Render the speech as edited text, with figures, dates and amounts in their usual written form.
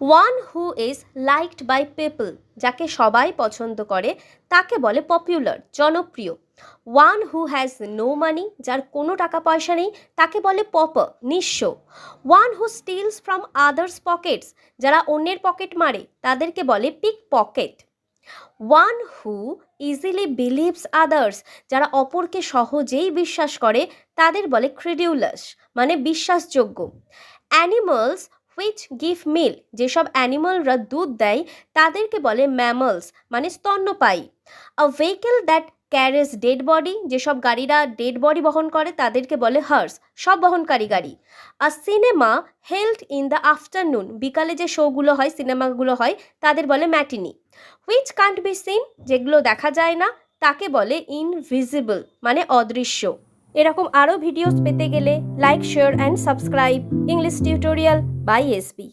One who is liked by people, যাকে সবাই পছন্দ করে তাকে বলে পপুলার, জনপ্রিয়। One who has no money, যার কোনো টাকা পয়সা নেই তাকে বলে পপার, নিঃস্ব। One who steals from others pockets, যারা অন্যের পকেট মারে তাদেরকে বলে pickpocket. One who easily believes others, যারা অপরকে সহজেই বিশ্বাস করে তাদের বলে ক্রেডিউলাস, মানে বিশ্বাসযোগ্য। অ্যানিমালস হুইচ গিভ মিল্ক, যেসব অ্যানিমালরা দুধ দেয় তাদেরকে বলে ম্যামলস, মানে স্তন্যপায়ী। A vehicle that carries dead body, যেসব গাড়িরা ডেড বডি বহন করে তাদেরকে বলে হার্স, সব বহনকারী গাড়ি। A cinema held in the afternoon, বিকালে যে শোগুলো হয়, সিনেমাগুলো হয় তাদের বলে matinee. Which can't be seen, যেগুলো দেখা যায় না তাকে বলে ইনভিজিবল, মানে অদৃশ্য। এরকম আরও ভিডিওস পেতে গেলে like, share and subscribe English tutorial by SB.